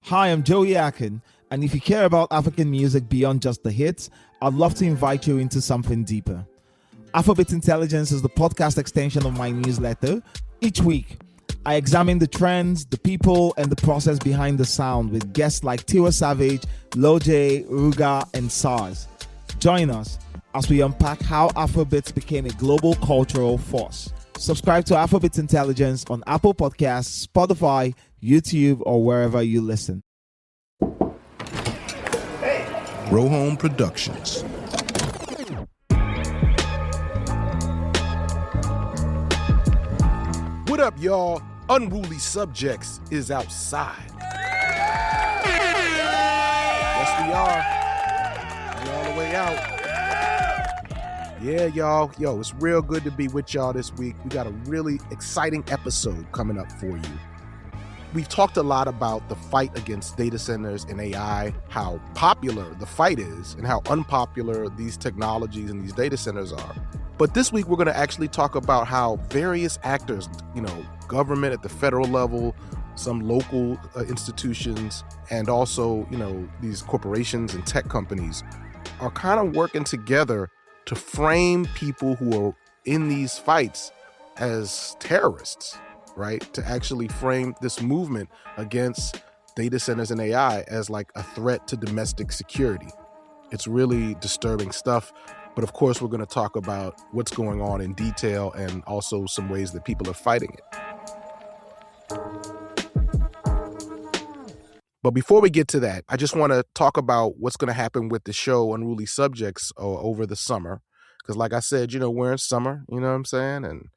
Hi, I'm Joey Akin, and if you care about African music beyond just the hits, I'd love to invite you into something deeper. Afrobeat Intelligence is the podcast extension of my newsletter. Each week, I examine the trends, the people, and the process behind the sound with guests like Tiwa Savage, Loj, Ruga, and SARS. Join us as we unpack how Afrobeats became a global cultural force. Subscribe to Afrobeat Intelligence on Apple Podcasts, Spotify, YouTube, or wherever you listen. Rohome Productions. What up, y'all? Unruly Subjects is outside. Yes, we are. We're all the way out. Yeah, y'all. Yo, it's real good to be with y'all this week. We got a really exciting episode coming up for you. We've talked a lot about the fight against data centers and AI, how popular the fight is and how unpopular these technologies and these data centers are. But this week, we're going to actually talk about how various actors, government at the federal level, some local institutions, and also, these corporations and tech companies are kind of working together to frame people who are in these fights as terrorists, right? To actually frame this movement against data centers and AI as like a threat to domestic security. It's really disturbing stuff. But of course, we're going to talk about what's going on in detail and also some ways that people are fighting it. But before we get to that, I just want to talk about what's going to happen with the show Unruly Subjects over the summer. Because like I said, we're in summer, you know what I'm saying? And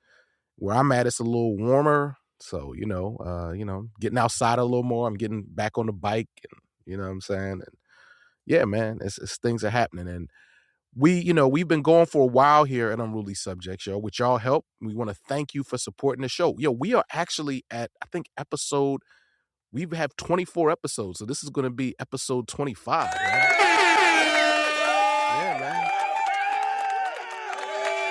where I'm at, it's a little warmer. So, getting outside a little more. I'm getting back on the bike, and you know what I'm saying? And yeah, man, it's things are happening. And we've been going for a while here at Unruly Subjects, yo, with y'all help. We want to thank you for supporting the show. Yo, we are actually at, I think, we have 24 episodes. So this is going to be episode 25, right? Yeah, man.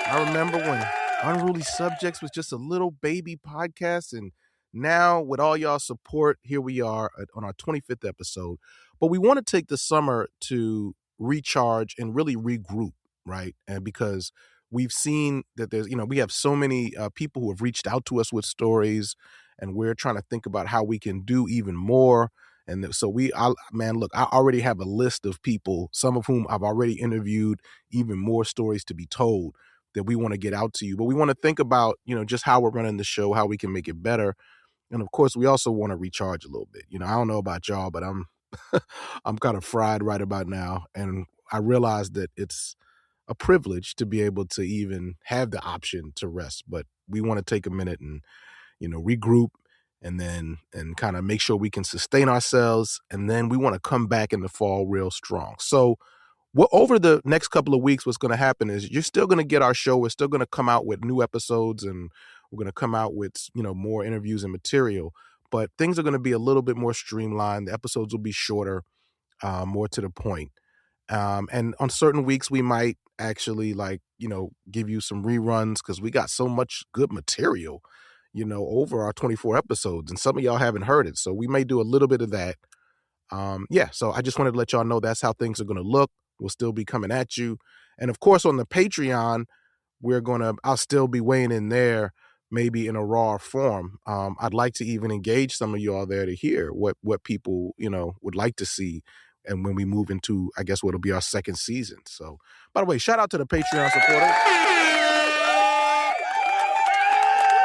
I remember when Unruly Subjects was just a little baby podcast, and now with all y'all support, here we are on our 25th episode. But we want to take the summer to recharge and really regroup, right? And because we've seen that there's, we have so many people who have reached out to us with stories, and we're trying to think about how we can do even more. And so I already have a list of people, some of whom I've already interviewed, even more stories to be told that we want to get out to you. But we want to think about, just how we're running the show, how we can make it better. And of course, we also want to recharge a little bit. I don't know about y'all, but I'm I'm kind of fried right about now. And I realize that it's a privilege to be able to even have the option to rest. But we want to take a minute and, regroup and kind of make sure we can sustain ourselves. And then we want to come back in the fall real strong. So over the next couple of weeks, what's going to happen is you're still going to get our show. We're still going to come out with new episodes, and we're going to come out with, more interviews and material. But things are going to be a little bit more streamlined. The episodes will be shorter, more to the point. And on certain weeks, we might actually give you some reruns because we got so much good material, over our 24 episodes. And some of y'all haven't heard it. So we may do a little bit of that. So I just wanted to let y'all know that's how things are going to look. We'll still be coming at you. And of course, on the Patreon, I'll still be weighing in there, maybe in a raw form. I'd like to even engage some of y'all there to hear what people, would like to see. And when we move into, I guess, what'll be our second season. So, by the way, shout out to the Patreon supporters.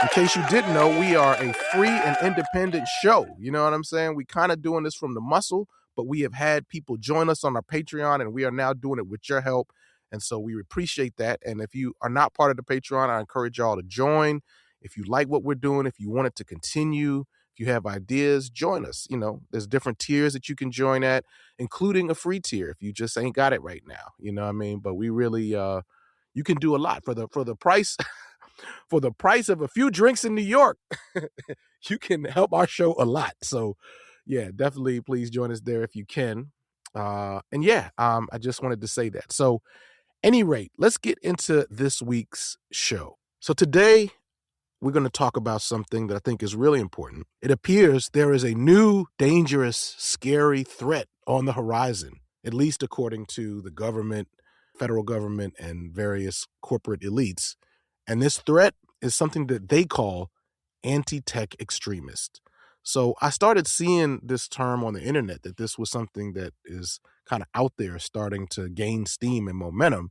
In case you didn't know, we are a free and independent show. You know what I'm saying? We kind of doing this from the muscle, but we have had people join us on our Patreon, and we are now doing it with your help. And so we appreciate that. And if you are not part of the Patreon, I encourage y'all to join. If you like what we're doing, if you want it to continue, if you have ideas, join us. There's different tiers that you can join at, including a free tier if you just ain't got it right now. You know what I mean? But we really, you can do a lot for the price. For the price of a few drinks in New York, you can help our show a lot. So, yeah, definitely please join us there if you can. I just wanted to say that. So, any rate, let's get into this week's show. So today we're going to talk about something that I think is really important. It appears there is a new, dangerous, scary threat on the horizon, at least according to the government, federal government, and various corporate elites. And this threat is something that they call anti-tech extremist. So I started seeing this term on the internet, that this was something that is kind of out there starting to gain steam and momentum.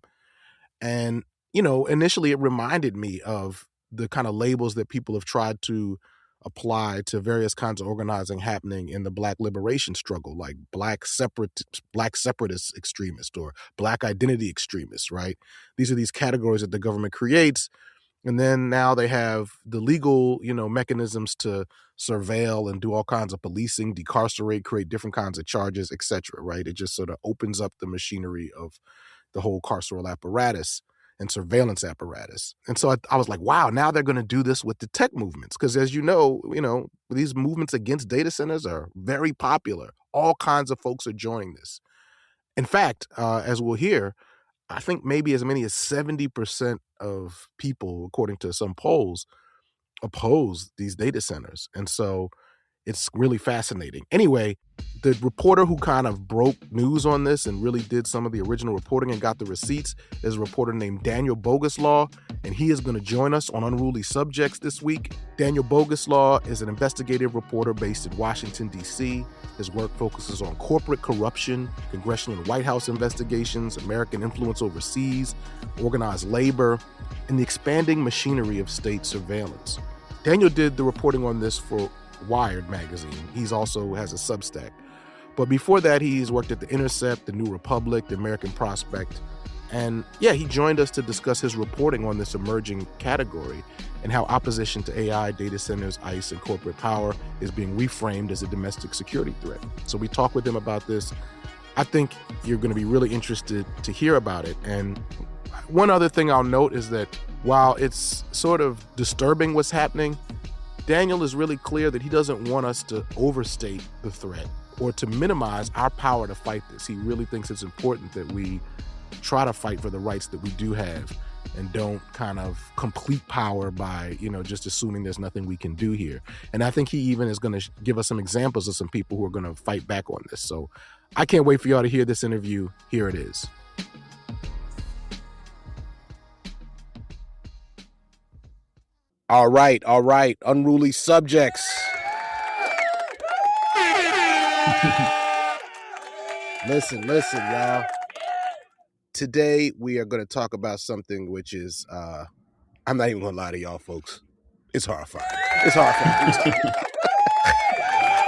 And, initially it reminded me of the kind of labels that people have tried to apply to various kinds of organizing happening in the Black liberation struggle, like Black separatist extremist or Black identity extremists, right? These are these categories that the government creates. And then now they have the legal, mechanisms to surveil and do all kinds of policing, decarcerate, create different kinds of charges, et cetera, right? It just sort of opens up the machinery of the whole carceral apparatus and surveillance apparatus. And so I was like, wow, now they're going to do this with the tech movements. Because as you know, these movements against data centers are very popular. All kinds of folks are joining this. In fact, as we'll hear, I think maybe as many as 70% of people, according to some polls, oppose these data centers. And so it's really fascinating. Anyway, the reporter who kind of broke news on this and really did some of the original reporting and got the receipts is a reporter named Daniel Boguslaw, and he is going to join us on Unruly Subjects this week. Daniel Boguslaw is an investigative reporter based in Washington, D.C. His work focuses on corporate corruption, congressional and White House investigations, American influence overseas, organized labor, and the expanding machinery of state surveillance. Daniel did the reporting on this for Wired magazine. He's also has a Substack. But before that, he's worked at The Intercept, The New Republic, The American Prospect. And he joined us to discuss his reporting on this emerging category and how opposition to AI, data centers, ICE, and corporate power is being reframed as a domestic security threat. So we talked with him about this. I think you're going to be really interested to hear about it. And one other thing I'll note is that while it's sort of disturbing what's happening, Daniel is really clear that he doesn't want us to overstate the threat or to minimize our power to fight this. He really thinks it's important that we try to fight for the rights that we do have and don't kind of complete power by, just assuming there's nothing we can do here. And I think he even is going to give us some examples of some people who are going to fight back on this. So I can't wait for y'all to hear this interview. Here it is. All right. Unruly Subjects. Listen, y'all. Today, we are going to talk about something which is, I'm not even going to lie to y'all, folks. It's horrifying.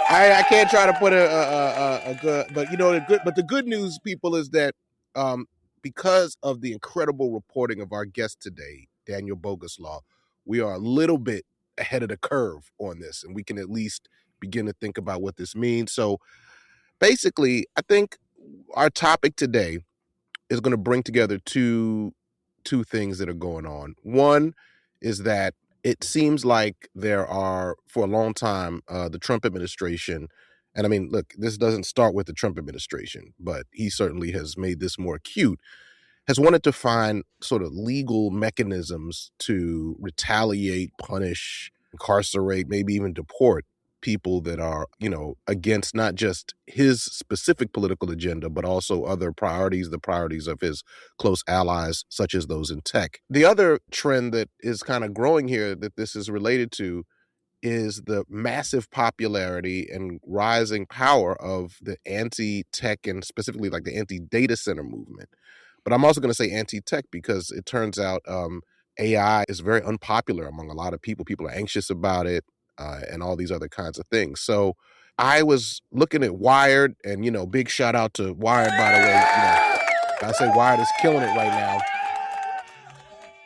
I can't try to put a good, but the good news, people, is that because of the incredible reporting of our guest today, Daniel Boguslaw, we are a little bit ahead of the curve on this, and we can at least begin to think about what this means. So basically, I think our topic today is going to bring together two things that are going on. One is that it seems like there are, for a long time, the Trump administration, and I mean, look, this doesn't start with the Trump administration, but he certainly has made this more acute, has wanted to find sort of legal mechanisms to retaliate, punish, incarcerate, maybe even deport people that are, against not just his specific political agenda, but also other priorities, the priorities of his close allies, such as those in tech. The other trend that is kind of growing here that this is related to is the massive popularity and rising power of the anti-tech and specifically like the anti-data center movement. But I'm also going to say anti-tech because it turns out AI is very unpopular among a lot of people. People are anxious about it and all these other kinds of things. So I was looking at Wired, and, big shout out to Wired, by the way. I say Wired is killing it right now.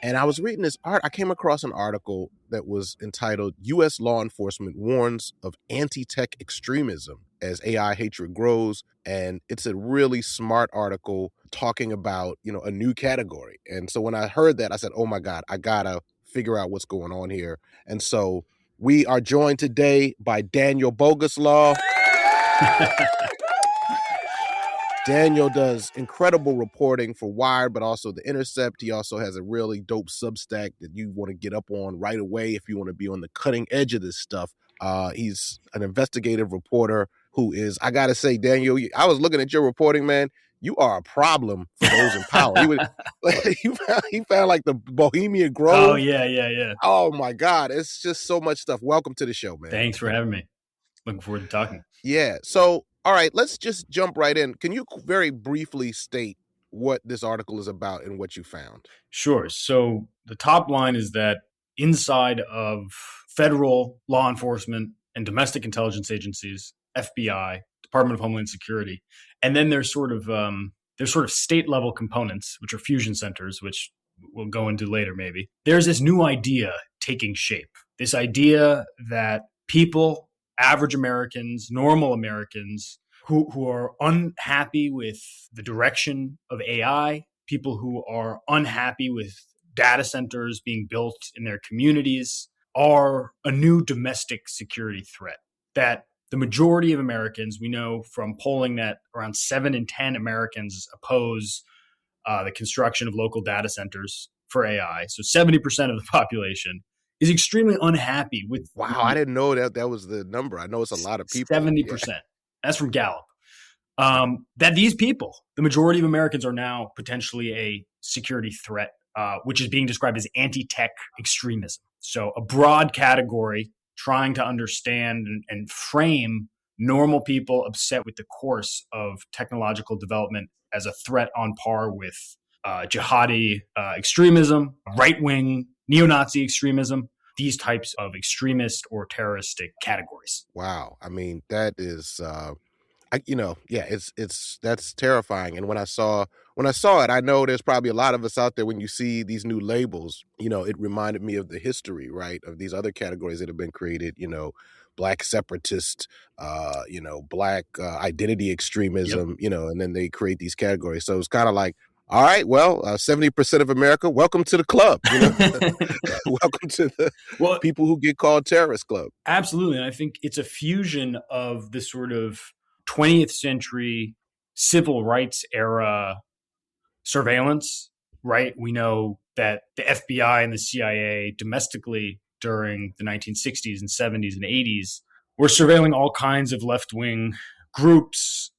And I was reading this I came across an article that was entitled U.S. Law Enforcement Warns of Anti-Tech Extremism as AI Hatred Grows. And it's a really smart article talking about, a new category. And so when I heard that, I said, oh my God, I gotta figure out what's going on here. And so we are joined today by Daniel Boguslaw. Daniel does incredible reporting for Wired, but also The Intercept. He also has a really dope Substack that you want to get up on right away if you want to be on the cutting edge of this stuff. He's an investigative reporter who is, I got to say, Daniel, I was looking at your reporting, man. You are a problem for those in power. He found like the Bohemian Grove. Oh, yeah. Oh, my God. It's just so much stuff. Welcome to the show, man. Thanks for having me. Looking forward to talking. Yeah. So, all right, let's just jump right in. Can you very briefly state what this article is about and what you found? Sure. So the top line is that inside of federal law enforcement and domestic intelligence agencies, FBI, Department of Homeland Security, and then there's sort of state level components, which are fusion centers, which we'll go into later maybe. There's this new idea taking shape. This idea that people, average Americans, normal Americans, who are unhappy with the direction of AI, people who are unhappy with data centers being built in their communities, are a new domestic security threat. That the majority of Americans, we know from polling that around 7 in 10 Americans oppose the construction of local data centers for AI. So 70% of the population is extremely unhappy with. Wow, I didn't know that was the number. I know it's a lot of people. 70%. Yeah. That's from Gallup. That these people, the majority of Americans, are now potentially a security threat, which is being described as anti-tech extremism. So a broad category trying to understand and frame normal people upset with the course of technological development as a threat on par with jihadi extremism, right-wing neo-Nazi extremism, these types of extremist or terroristic categories. Wow. I mean, that is, that's terrifying. And when I saw it, I know there's probably a lot of us out there, when you see these new labels, it reminded me of the history, right, of these other categories that have been created, Black separatist, Black identity extremism, and then they create these categories. So it's kind of like, all right, well, 70% of America, welcome to the club. Welcome to the people who get called terrorist club. Absolutely. And I think it's a fusion of the sort of 20th century civil rights era surveillance, right? We know that the FBI and the CIA domestically during the 1960s and 70s and 80s were surveilling all kinds of left-wing groups,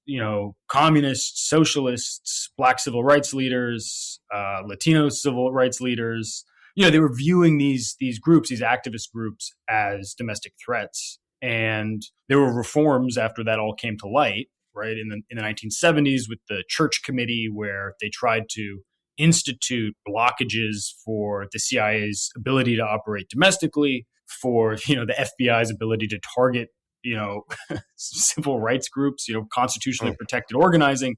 communists, socialists, Black civil rights leaders, Latino civil rights leaders. They were viewing these groups, these activist groups, as domestic threats. And there were reforms after that all came to light, right, in the 1970s with the Church Committee, where they tried to institute blockages for the CIA's ability to operate domestically, for the FBI's ability to target civil rights groups, constitutionally protected organizing.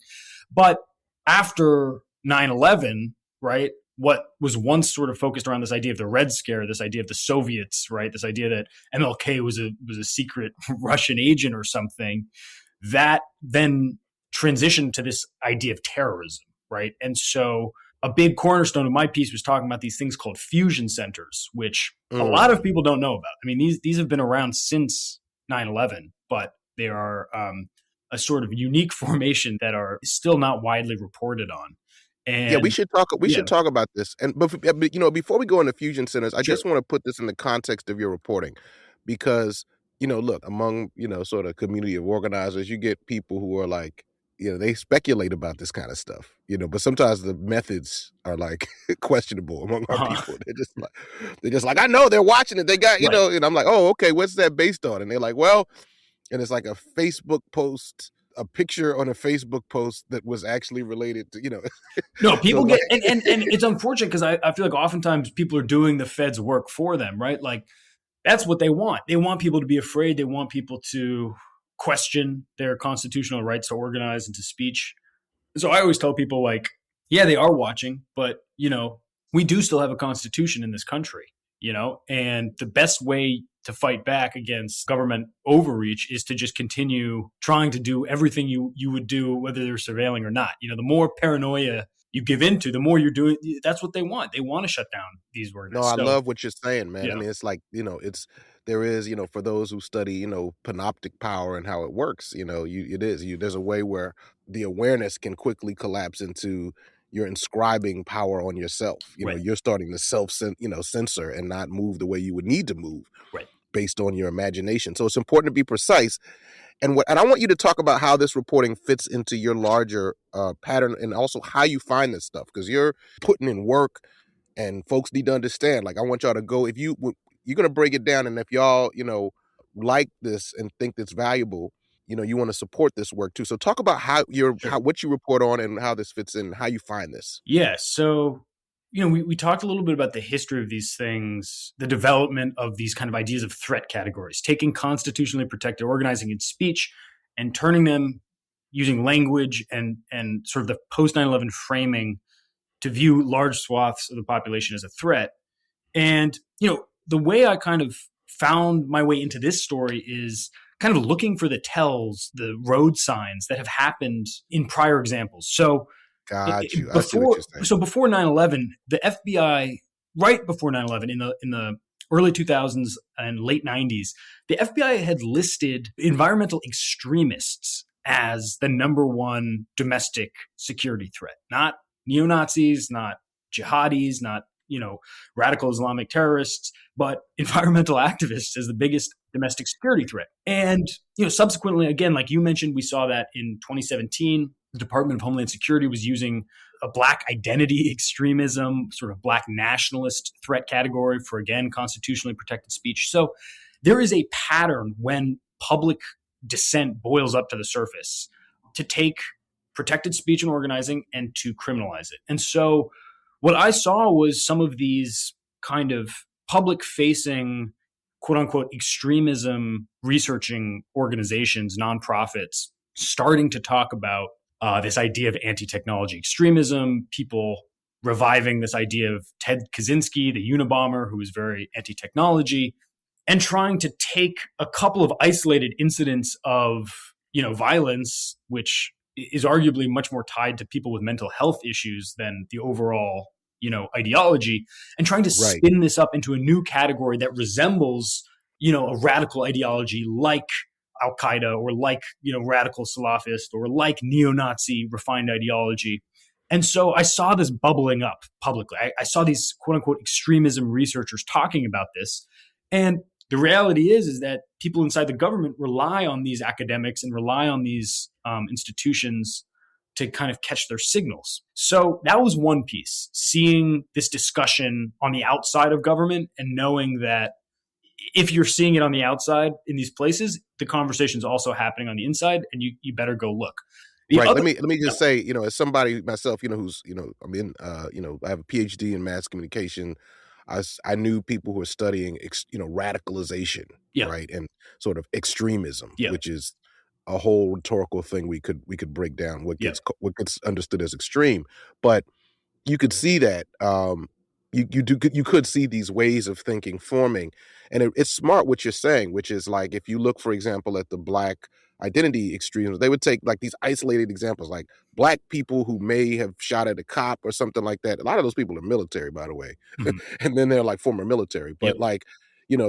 But after 9/11, right, what was once sort of focused around this idea of the Red Scare, this idea of the Soviets, right, this idea that MLK was a secret Russian agent or something, that then transitioned to this idea of terrorism, right? And so a big cornerstone of my piece was talking about these things called fusion centers, which a lot of people don't know about. I mean, these have been around since 9/11, but they are a sort of unique formation that are still not widely reported on. And we should talk. Should talk about this. And but before we go into fusion centers, I just want to put this in the context of your reporting, because look, among sort of community of organizers, you get people who are like, they speculate about this kind of stuff, but sometimes the methods are like questionable among our people. They're just like, I know they're watching it. They got, and I'm like, oh, okay, what's that based on? And they're like, well, and it's like a Facebook post, a picture on a Facebook post that was actually related to, No, people get, and it's unfortunate because I feel like oftentimes people are doing the Fed's work for them, right? Like that's what they want. They want people to be afraid. They want people to question their constitutional rights to organize and to speech. So I always tell people, like, yeah, they are watching, but, we do still have a constitution in this country, and the best way to fight back against government overreach is to just continue trying to do everything you would do, whether they're surveilling or not. The more paranoia you give into, the more you're doing. That's what they want. They want to shut down these organizations. No, I love what you're saying, man. Yeah. I mean, it's like, it's there is, for those who study, panoptic power and how it works, there's a way where the awareness can quickly collapse into you're inscribing power on yourself. Right. You're starting to censor and not move the way you would need to move Right. based on your imagination. So it's important to be precise. And I want you to talk about how this reporting fits into your larger pattern, and also how you find this stuff, because you're putting in work, and folks need to understand. Like, I want y'all to go, if you're going to break it down, and if y'all, like this and think that's valuable, you want to support this work too. So talk about what you report on and how this fits in, how you find this. Yeah. So, we talked a little bit about the history of these things, the development of these kind of ideas of threat categories, taking constitutionally protected organizing and speech and turning them, using language and sort of the post 9/11 framing, to view large swaths of the population as a threat. And, the way I kind of found my way into this story is kind of looking for the tells, the road signs that have happened in prior examples. So, Got you. I see what you're saying. So before 9/11, the FBI, right before 9/11, in the early 2000s and late 90s, the FBI had listed environmental extremists as the number one domestic security threat. Not neo-Nazis, not jihadis, not radical Islamic terrorists, but environmental activists as the biggest domestic security threat. And subsequently, again, like you mentioned, we saw that in 2017. The Department of Homeland Security was using a Black identity extremism, sort of Black nationalist threat category for, again, constitutionally protected speech. So there is a pattern when public dissent boils up to the surface to take protected speech and organizing and to criminalize it. And so what I saw was some of these kind of public-facing, quote-unquote, extremism researching organizations, nonprofits, starting to talk about this idea of anti-technology extremism, people reviving this idea of Ted Kaczynski, the Unabomber, who was very anti-technology, and trying to take a couple of isolated incidents of, violence, which is arguably much more tied to people with mental health issues than the overall, ideology, and trying to spin this up into a new category that resembles, a radical ideology like Al-Qaeda or like, radical Salafist or like neo-Nazi refined ideology. And so I saw this bubbling up publicly. I saw these quote unquote extremism researchers talking about this. And the reality is that people inside the government rely on these academics and rely on these institutions to kind of catch their signals. So that was one piece, seeing this discussion on the outside of government and knowing that if you're seeing it on the outside in these places, the conversation's also happening on the inside, and you better go look. Let me just say, as somebody myself, who's, I'm in, I have a PhD in mass communication. I knew people who are studying, radicalization, right, and sort of extremism, which is a whole rhetorical thing we could break down what gets understood as extreme, but you could see that you could see these ways of thinking forming, and it's smart what you're saying, which is like if you look, for example, at the Black identity extremism, they would take like these isolated examples, like Black people who may have shot at a cop or something like that. A lot of those people are military, by the way, and then they're like former military, but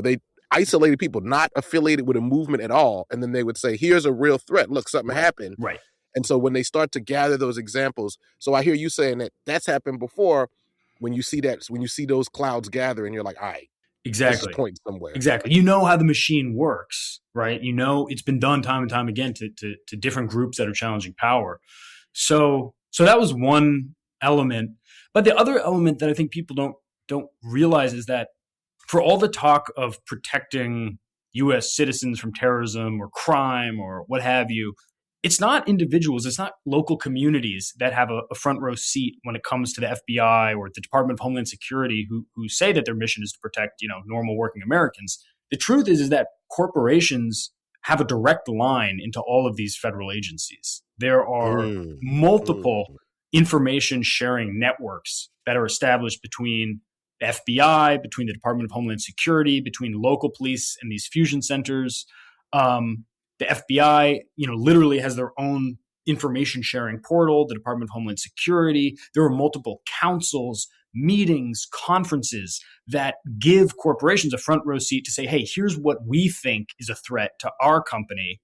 they isolated people not affiliated with a movement at all, and then they would say, "Here's a real threat. Look, something happened." Right. And so when they start to gather those examples, so I hear you saying that that's happened before. When you see those clouds gather, and you're like, all right, exactly, this is pointing somewhere. Exactly. How the machine works, right? It's been done time and time again to different groups that are challenging power. So that was one element. But the other element that I think people don't realize is that for all the talk of protecting U.S. citizens from terrorism or crime or what have you, it's not individuals, it's not local communities that have a front row seat when it comes to the FBI or the Department of Homeland Security who say that their mission is to protect, normal working Americans. The truth is that corporations have a direct line into all of these federal agencies. There are multiple information sharing networks that are established between the FBI, between the Department of Homeland Security, between local police and these fusion centers. The FBI, literally has their own information sharing portal, the Department of Homeland Security. There are multiple councils meetings, conferences that give corporations a front row seat to say, hey, here's what we think is a threat to our company,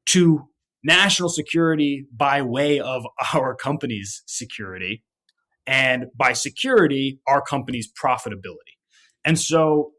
to national security by way of our company's security, and by security, our company's profitability. And so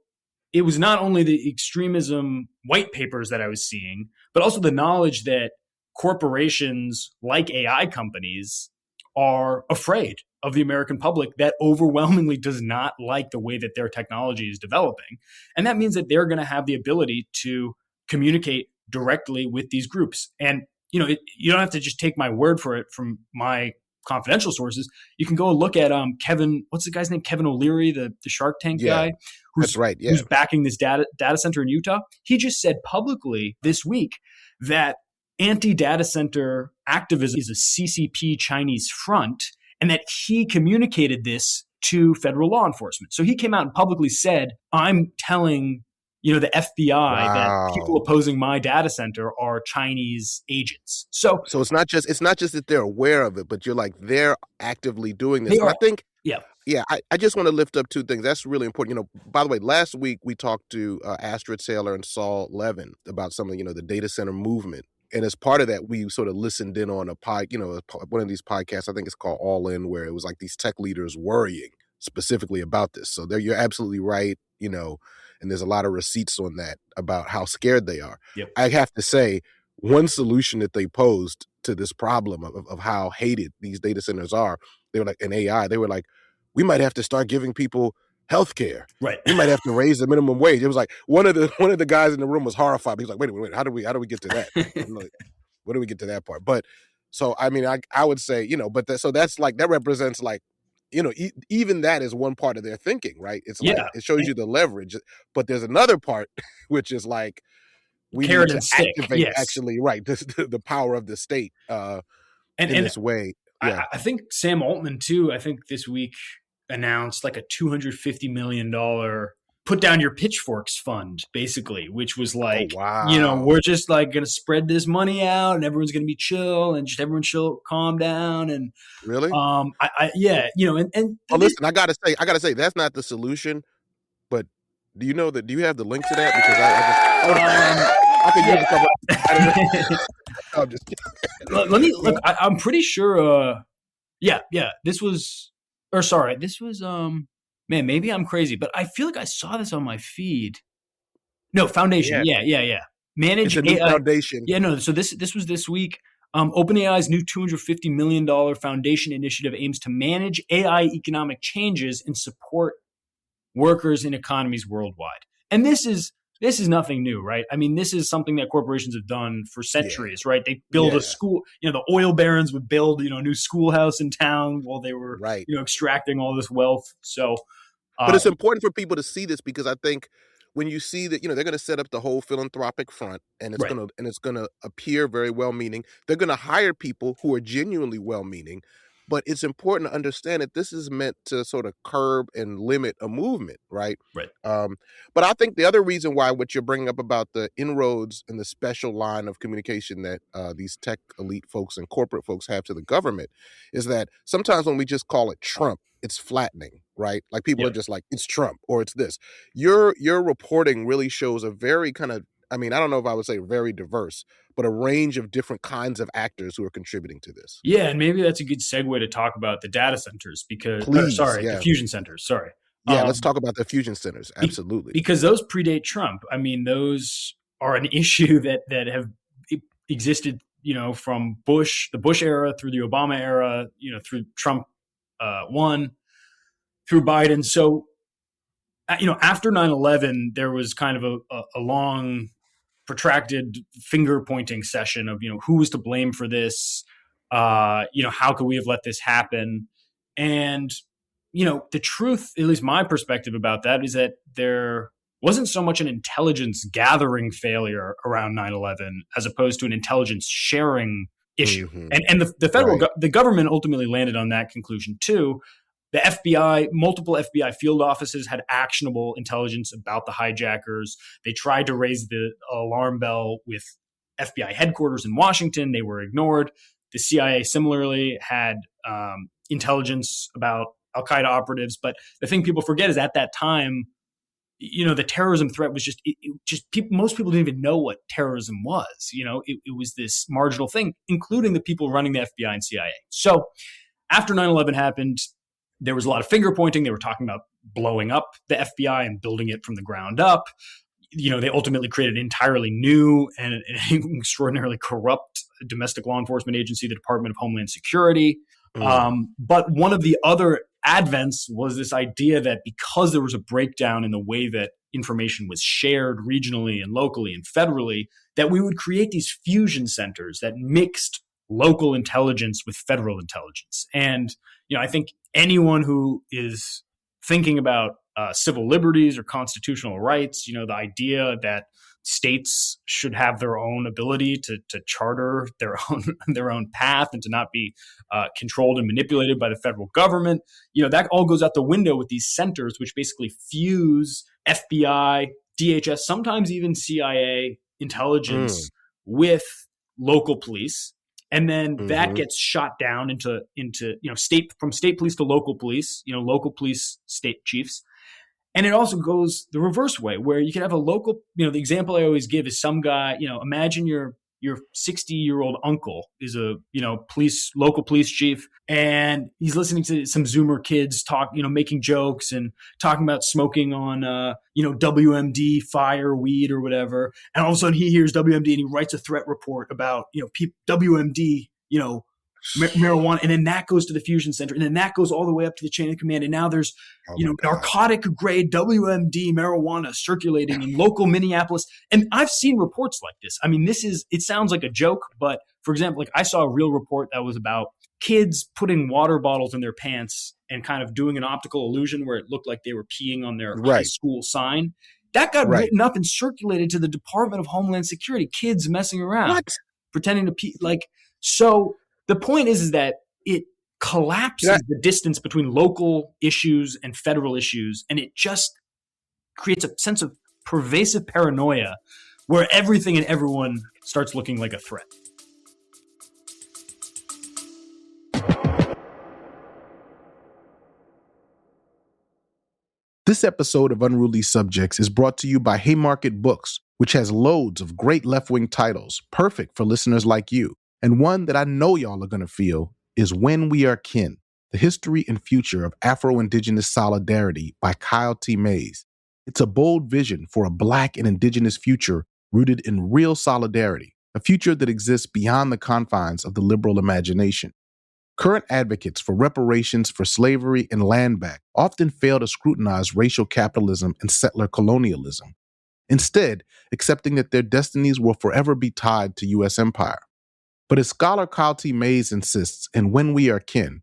it was not only the extremism white papers that I was seeing, but also the knowledge that corporations like AI companies are afraid of the American public that overwhelmingly does not like the way that their technology is developing. And that means that they're going to have the ability to communicate directly with these groups. And, you don't have to just take my word for it from my confidential sources. You can go and look at Kevin, what's the guy's name? Kevin O'Leary, the Shark Tank guy, that's right. Yeah. Who's backing this data center in Utah. He just said publicly this week that anti-data center activism is a CCP Chinese front, and that he communicated this to federal law enforcement. So he came out and publicly said, I'm telling the FBI that people opposing my data center are Chinese agents. So it's not just that they're aware of it, but you're like, they're actively doing this. And I think, I just want to lift up two things. That's really important. By the way, last week we talked to Astrid Saylor and Saul Levin about some of the data center movement. And as part of that, we sort of listened in on one of these podcasts, I think it's called All In, where it was like these tech leaders worrying specifically about this. So you're absolutely right, and there's a lot of receipts on that about how scared they are. Yep. I have to say, one solution that they posed to this problem of how hated these data centers are, they were like, in AI, they were like, we might have to start giving people healthcare. Right. We might have to raise the minimum wage. It was like one of the guys in the room was horrified. He was like, wait, how do we get to that? I'm like, where do we get to that part? But so I mean, I would say, so that's like, that represents like, even that is one part of their thinking, right? It's like, it shows you the leverage, but there's another part, which is like, we carrot need and to stick. activate actually, right, the power of the state in this way. Yeah. I think Sam Altman too, I think this week announced like a $250 million put down your pitchforks fund, basically, which was like, we're just like going to spread this money out and everyone's going to be chill and just everyone chill, calm down. And really, listen, I gotta say that's not the solution, but do you have the link to that? Because I could use a couple. I'm just kidding. Let me look. I'm pretty sure. This was maybe I'm crazy, but I feel like I saw this on my feed. No, foundation. Yeah. Manage it's a new AI foundation. Yeah, no. So this was this week. OpenAI's new $250 million foundation initiative aims to manage AI economic changes and support workers in economies worldwide. And this is nothing new, right? I mean, this is something that corporations have done for centuries, right? They build a school, the oil barons would build, a new schoolhouse in town while they were, extracting all this wealth. So, but it's important for people to see this, because I think when you see that, they're going to set up the whole philanthropic front, and it's going to appear very well-meaning. They're going to hire people who are genuinely well-meaning, but it's important to understand that this is meant to sort of curb and limit a movement, right? Right. But I think the other reason why what you're bringing up about the inroads and the special line of communication that these tech elite folks and corporate folks have to the government is that sometimes when we just call it Trump, it's flattening, right? Like people are just like, it's Trump or it's this. Your reporting really shows a very kind of, I mean, I don't know if I would say very diverse, but a range of different kinds of actors who are contributing to this. Yeah, and maybe that's a good segue to talk about the data centers the fusion centers. Sorry. Yeah, let's talk about the fusion centers. Absolutely. Because those predate Trump. I mean, those are an issue that have existed, from the Bush era through the Obama era, through Trump 1, through Biden. So, after 9/11, there was kind of a long, protracted finger pointing session of, who was to blame for this? How could we have let this happen? And, the truth, at least my perspective about that, is that there wasn't so much an intelligence gathering failure around 9/11 as opposed to an intelligence sharing issue. Mm-hmm. And the federal, the government ultimately landed on that conclusion too. The FBI, multiple FBI field offices had actionable intelligence about the hijackers. They tried to raise the alarm bell with FBI headquarters in Washington. They were ignored. The CIA similarly had intelligence about Al-Qaeda operatives. But the thing people forget is at that time, the terrorism threat was just people. Most people didn't even know what terrorism was. It was this marginal thing, including the people running the FBI and CIA. So after 9/11 happened, there was a lot of finger pointing. They were talking about blowing up the FBI and building it from the ground up. They ultimately created an entirely new and an extraordinarily corrupt domestic law enforcement agency, the Department of Homeland Security. But one of the other advents was this idea that because there was a breakdown in the way that information was shared regionally and locally and federally, that we would create these fusion centers that mixed local intelligence with federal intelligence. And, I think anyone who is thinking about civil liberties or constitutional rights, the idea that states should have their own ability to charter their own path and to not be controlled and manipulated by the federal government. That all goes out the window with these centers, which basically fuse FBI, DHS, sometimes even CIA intelligence with local police. And then that gets shot down into state police to local police, local police state chiefs. And it also goes the reverse way, where you can have a local, the example I always give is some guy, imagine your 60-year-old uncle is a, local police chief, and he's listening to some Zoomer kids talk, making jokes and talking about smoking on, WMD, fire, weed or whatever. And all of a sudden he hears WMD and he writes a threat report about, WMD, marijuana, and then that goes to the fusion center, and then that goes all the way up to the chain of command, and now there's narcotic grade WMD marijuana circulating in local Minneapolis. And I've seen reports like this. I mean, it sounds like a joke, but for example, like I saw a real report that was about kids putting water bottles in their pants and kind of doing an optical illusion where it looked like they were peeing on their high school sign. That got written up and circulated to the Department of Homeland Security. Kids messing around, pretending to pee. So the point is that it collapses the distance between local issues and federal issues, and it just creates a sense of pervasive paranoia where everything and everyone starts looking like a threat. This episode of Unruly Subjects is brought to you by Haymarket Books, which has loads of great left-wing titles, perfect for listeners like you. And one that I know y'all are going to feel is When We Are Kin, The History and Future of Afro-Indigenous Solidarity by Kyle T. Mays. It's a bold vision for a Black and Indigenous future rooted in real solidarity, a future that exists beyond the confines of the liberal imagination. Current advocates for reparations for slavery and land back often fail to scrutinize racial capitalism and settler colonialism, instead accepting that their destinies will forever be tied to U.S. empire. But as scholar Kyle T. Mays insists in When We Are Kin,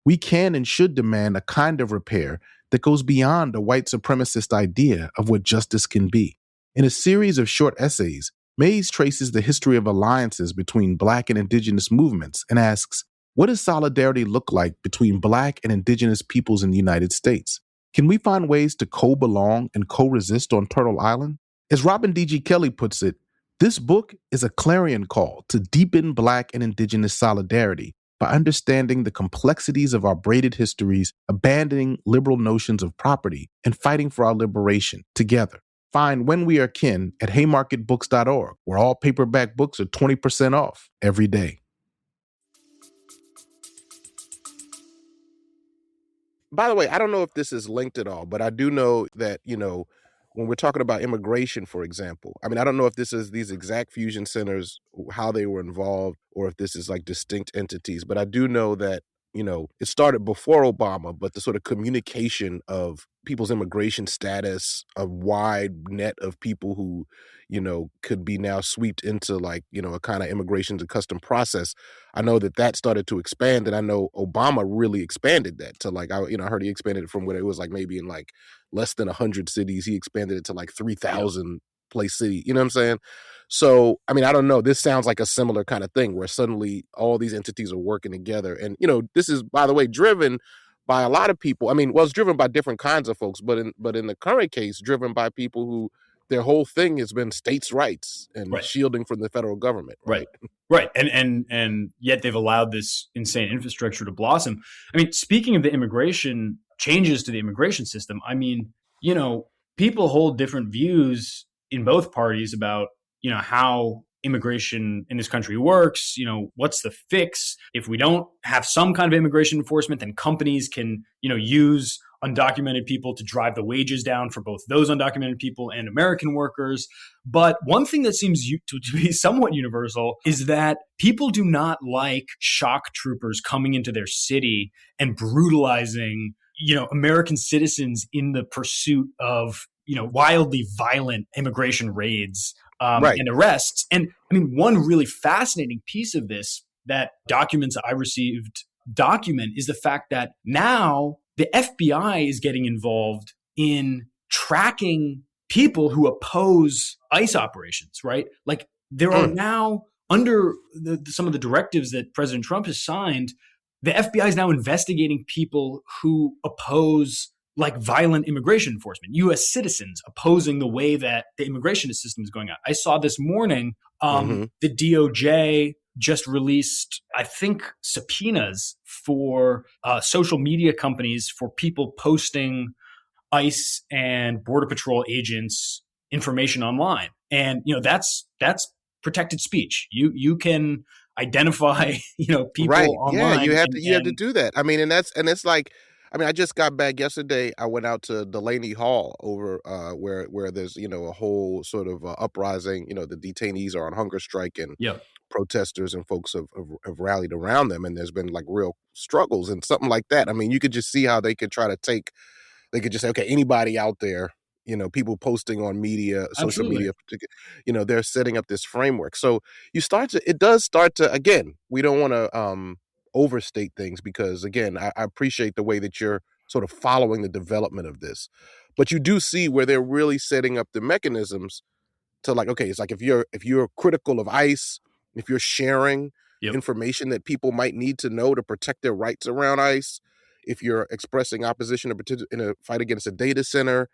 we can and should demand a kind of repair that goes beyond a white supremacist idea of what justice can be. In a series of short essays, Mays traces the history of alliances between Black and Indigenous movements and asks, what does solidarity look like between Black and Indigenous peoples in the United States? Can we find ways to co-belong and co-resist on Turtle Island? As Robin D.G. Kelly puts it, this book is a clarion call to deepen Black and Indigenous solidarity by understanding the complexities of our braided histories, abandoning liberal notions of property, and fighting for our liberation together. Find When We Are Kin at haymarketbooks.org, where all paperback books are 20% off every day. By the way, I don't know if this is linked at all, but I do know that, when we're talking about immigration, for example, I mean, I don't know if this is these exact fusion centers, how they were involved, or if this is like distinct entities, but I do know that, it started before Obama, but the sort of communication of people's immigration status, a wide net of people who, could be now swept into a kind of immigration to custom process. I know that started to expand, and I know Obama really expanded that to I heard he expanded it from what it was like maybe in less than 100 cities. He expanded it to 3,000 place city. You know what I'm saying? So, I mean, I don't know. This sounds like a similar kind of thing where suddenly all these entities are working together. And, this is, by the way, driven by a lot of people. I mean, well, it's driven by different kinds of folks, but in the current case, driven by people who their whole thing has been states' rights and Right. shielding from the federal government, right? Right. And yet they've allowed this insane infrastructure to blossom. I mean, speaking of the immigration changes to the immigration system, I mean, people hold different views in both parties about, how immigration in this country works. What's the fix? If we don't have some kind of immigration enforcement, then companies can, use undocumented people to drive the wages down for both those undocumented people and American workers. But one thing that seems to be somewhat universal is that people do not like shock troopers coming into their city and brutalizing, American citizens in the pursuit of, wildly violent immigration raids Right. and arrests. And I mean, one really fascinating piece of this that documents I received document is the fact that now the FBI is getting involved in tracking people who oppose ICE operations, right? Like there are now, under some of the directives that President Trump has signed, the FBI is now investigating people who oppose like violent immigration enforcement, U.S. citizens opposing the way that the immigration system is going on. I saw this morning, the DOJ just released, I think, subpoenas for social media companies for people posting ICE and Border Patrol agents' information online. And, that's protected speech. You can identify, people Right. online. Yeah, you have to do that. I mean, and it's like, I mean, I just got back yesterday. I went out to Delaney Hall over where there's, a whole sort of uprising. The detainees are on hunger strike, and Yep. protesters and folks have rallied around them, and there's been like real struggles and something like that. I mean, you could just see how they could try to they could just say, okay, anybody out there, people posting on media, social Absolutely. media, they're setting up this framework. So it does start to, again, we don't want to overstate things, because again, I appreciate the way that you're sort of following the development of this, but you do see where they're really setting up the mechanisms to, like, okay, it's like if you're critical of ICE, if you're sharing Yep. information that people might need to know to protect their rights around ICE, if you're expressing opposition in a fight against a data center,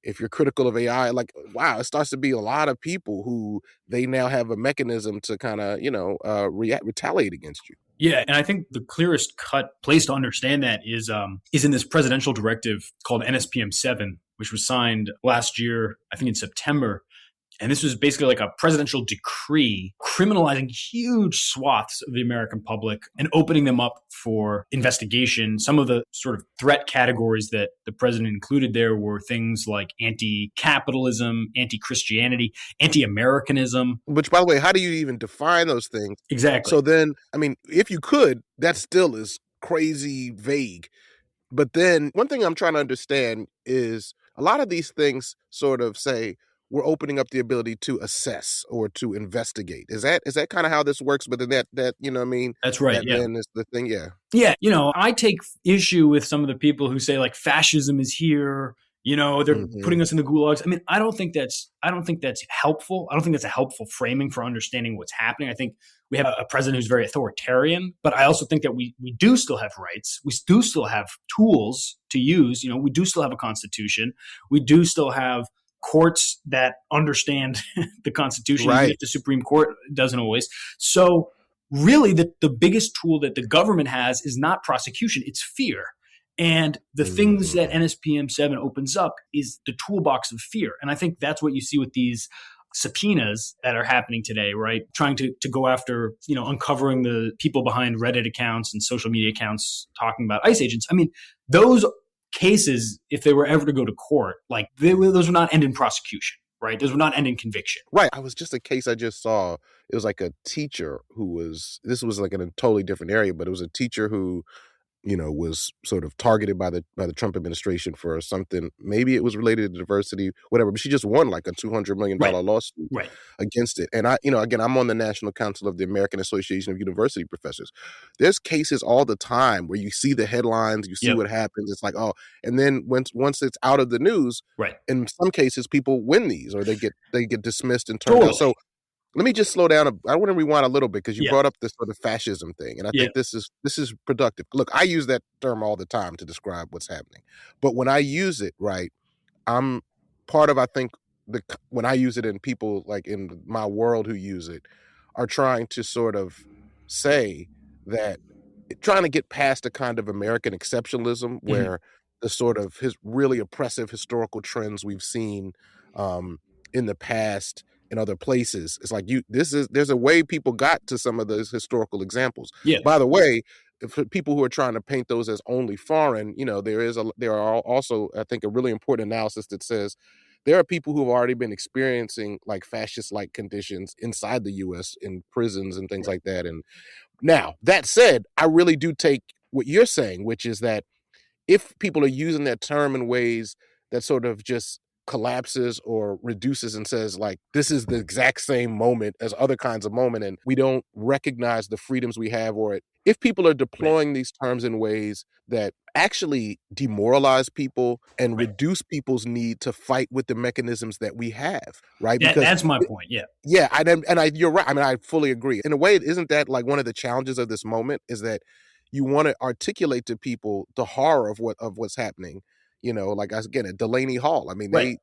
if you're critical of AI, like, wow, it starts to be a lot of people who they now have a mechanism to kind of, retaliate against you. Yeah, and I think the clearest cut place to understand that is in this presidential directive called NSPM 7, which was signed last year, I think in September. And this was basically like a presidential decree criminalizing huge swaths of the American public and opening them up for investigation. Some of the sort of threat categories that the president included there were things like anti-capitalism, anti-Christianity, anti-Americanism. Which, by the way, how do you even define those things? Exactly. So then, I mean, if you could, that still is crazy vague. But then one thing I'm trying to understand is a lot of these things sort of say we're opening up the ability to assess or to investigate. Is that kind of how this works? But then that you know what I mean? That's right. That Yeah. then is the thing. Yeah. Yeah. I take issue with some of the people who say like fascism is here. They're putting us in the gulags. I mean, I don't think that's helpful. I don't think that's a helpful framing for understanding what's happening. I think we have a president who's very authoritarian, but I also think that we do still have rights. We do still have tools to use. We do still have a constitution. We do still have courts that understand the Constitution, Right. even if the Supreme Court doesn't always. So really, the biggest tool that the government has is not prosecution, it's fear. And the things that NSPM 7 opens up is the toolbox of fear. And I think that's what you see with these subpoenas that are happening today, right? Trying to go after, uncovering the people behind Reddit accounts and social media accounts talking about ICE agents. I mean, those cases, if they were ever to go to court, like those would not end in prosecution, right? Those would not end in conviction. Right. I was just a case I just saw. It was like a teacher this was like in a totally different area, but it was a teacher who, was sort of targeted by the Trump administration for something. Maybe it was related to diversity, whatever, but she just won like a $200 million lawsuit against it. And again, I'm on the National Council of the American Association of University Professors. There's cases all the time where you see the headlines, you see what happens. It's like, oh, and then once it's out of the news, in some cases people win these, or they get dismissed and turned out. So let me just slow down. I want to rewind a little bit, because you brought up this sort of fascism thing, and I think this is productive. Look, I use that term all the time to describe what's happening, but when I use it, right, I'm part of, I think, when I use it and people like in my world who use it are trying to sort of say that trying to get past the kind of American exceptionalism Mhm. where the sort of really oppressive historical trends we've seen in the past in other places. It's like there's a way people got to some of those historical examples. Yeah. By the way, for people who are trying to paint those as only foreign, there are also, I think, a really important analysis that says there are people who have already been experiencing like fascist-like conditions inside the U.S. in prisons and things Right. like that. And now, that said, I really do take what you're saying, which is that if people are using that term in ways that sort of just collapses or reduces and says like this is the exact same moment as other kinds of moment and we don't recognize the freedoms we have, or if people are Right. deploying these terms in ways that actually demoralize people and Right. reduce people's need to fight with the mechanisms that we have, right? Because That's my point. Yeah. yeah, you're right. I mean, I fully agree. In a way, isn't that like one of the challenges of this moment is that you want to articulate to people the horror of what's happening. Like again at Delaney Hall. I mean, Right.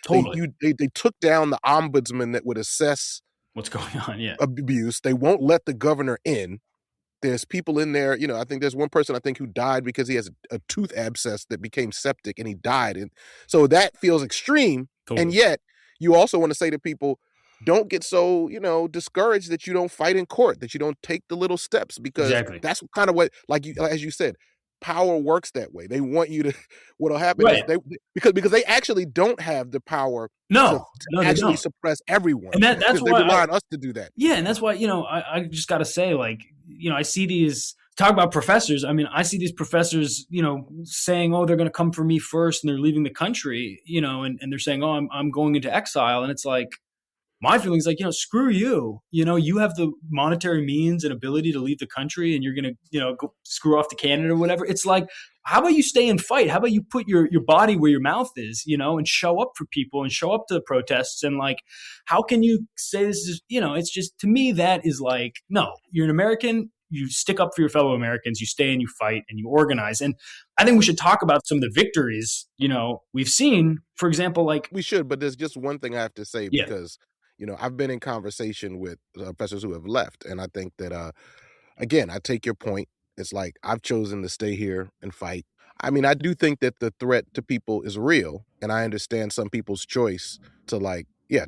Totally. they took down the ombudsman that would assess What's going on? Yeah. abuse. They won't let the governor in. There's people in there, I think there's one person I think who died because he has a tooth abscess that became septic and he died. And so that feels extreme. And Totally. yet you also want to say to people, don't get so, discouraged that you don't fight in court, that you don't take the little steps, because Exactly. that's kind of what, as you said, power works that way. They want you to, what'll happen is Right. because they actually don't have the power to No, they actually don't. suppress everyone, And that's because they why rely on us to do that. yeah, and that's why, I just got to say, like, I see these talk about professors. I mean, I see these professors, saying, oh, they're going to come for me first and they're leaving the country, and they're saying, oh, I'm going into exile. And it's like, my feeling is like, screw you. You have the monetary means and ability to leave the country and you're going to, go screw off to Canada or whatever. It's like, how about you stay and fight? How about you put your body where your mouth is, and show up for people and show up to the protests? And like, how can you say this is, it's just, to me, that is like, no, you're an American. You stick up for your fellow Americans, you stay and you fight and you organize. And I think we should talk about some of the victories, we've seen. For example, like we should, but there's just one thing I have to say, yeah, because I've been in conversation with professors who have left, and I think that again, I take your point. It's like I've chosen to stay here and fight. I mean, I do think that the threat to people is real, and I understand some people's choice to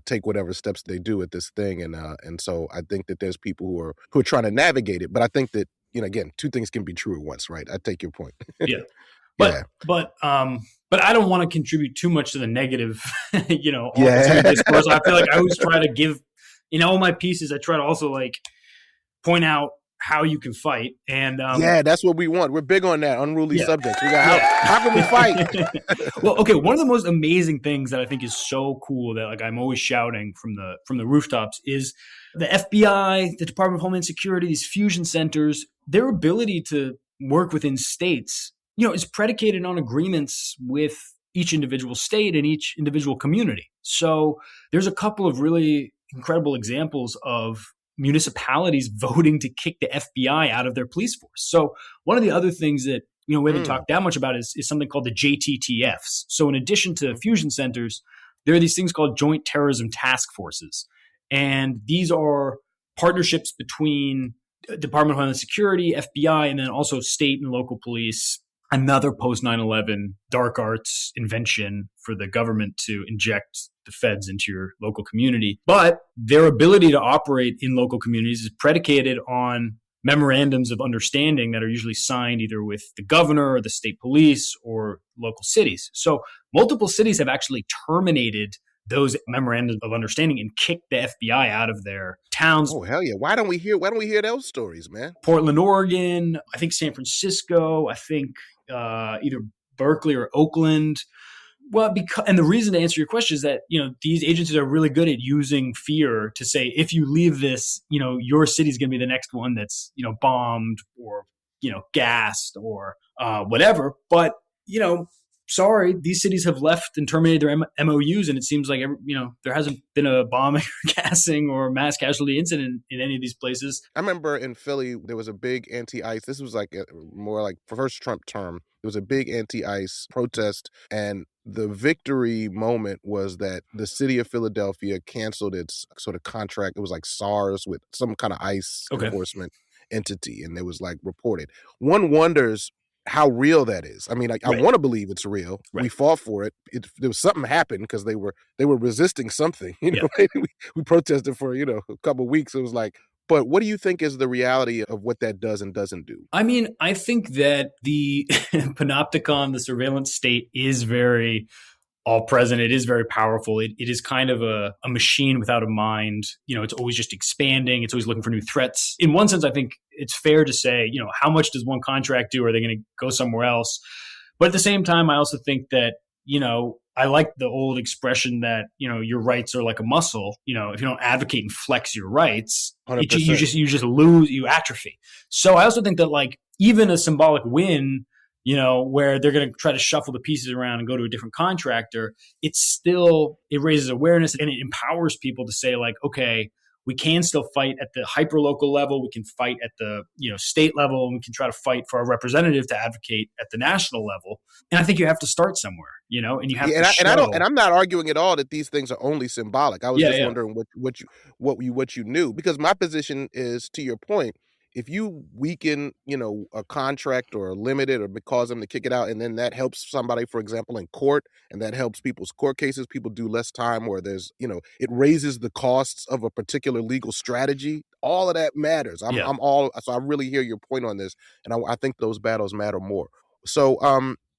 take whatever steps they do at this thing, and so I think that there's people who are trying to navigate it. But I think that again, two things can be true at once, right? I take your point. yeah. Yeah. But I don't want to contribute too much to the negative, Yeah. discourse. I feel like I always try to give, in all my pieces, I try to also like point out how you can fight. And yeah, that's what we want. We're big on that. Unruly subjects. We got how can we fight? Well, okay. One of the most amazing things that I think is so cool that like I'm always shouting from the rooftops is the FBI, the Department of Homeland Security, these fusion centers, their ability to work within states, is predicated on agreements with each individual state and each individual community. So there's a couple of really incredible examples of municipalities voting to kick the FBI out of their police force. So one of the other things that we haven't talked that much about is something called the JTTFs. So in addition to fusion centers, there are these things called joint terrorism task forces. And these are partnerships between Department of Homeland Security, FBI, and then also state and local police. Another post 9/11 dark arts invention for the government to inject the feds into your local community. But their ability to operate in local communities is predicated on memorandums of understanding that are usually signed either with the governor or the state police or local cities. So multiple cities have actually terminated those memorandums of understanding and kicked the FBI out of their towns. Oh hell yeah! Why don't we hear those stories, man? Portland, Oregon, I think San Francisco, I think either Berkeley or Oakland. Well, and the reason to answer your question is that, these agencies are really good at using fear to say, if you leave this, your city's going to be the next one that's, bombed or, gassed or whatever. But, sorry, these cities have left and terminated their MOUs. And it seems like, there hasn't been a bombing or gassing or mass casualty incident in any of these places. I remember in Philly, there was a big anti-ICE. This was like more like first Trump term. There was a big anti-ICE protest, and the victory moment was that the city of Philadelphia canceled its sort of contract. It was like SARS with some kind of ICE Okay. enforcement entity, and it was like reported. One wonders how real that is. I mean, I Right. want to believe it's real. Right. We fought for it. There was something happened because they were resisting something. Yeah. We protested for a couple of weeks. It was like, but what do you think is the reality of what that does and doesn't do? I mean, I think that the panopticon, the surveillance state, is very all present. It is very powerful. It is kind of a machine without a mind. It's always just expanding. It's always looking for new threats. In one sense, I think it's fair to say, how much does one contract do? Are they going to go somewhere else? But at the same time, I also think that, I like the old expression that, your rights are like a muscle. If you don't advocate and flex your rights, you 100%. just lose, you atrophy. So I also think that like even a symbolic win, where they're going to try to shuffle the pieces around and go to a different contractor, it raises awareness and it empowers people to say like, okay, we can still fight at the hyperlocal level. We can fight at the state level, and we can try to fight for our representative to advocate at the national level. And I think you have to start somewhere, and you have to show. And I'm not arguing at all that these things are only symbolic. I was just wondering what you knew, because my position is, to your point, if you weaken, a contract or limit it or cause them to kick it out, and then that helps somebody, for example, in court, and that helps people's court cases, people do less time, or there's, it raises the costs of a particular legal strategy. All of that matters. So I really hear your point on this, and I think those battles matter more. So,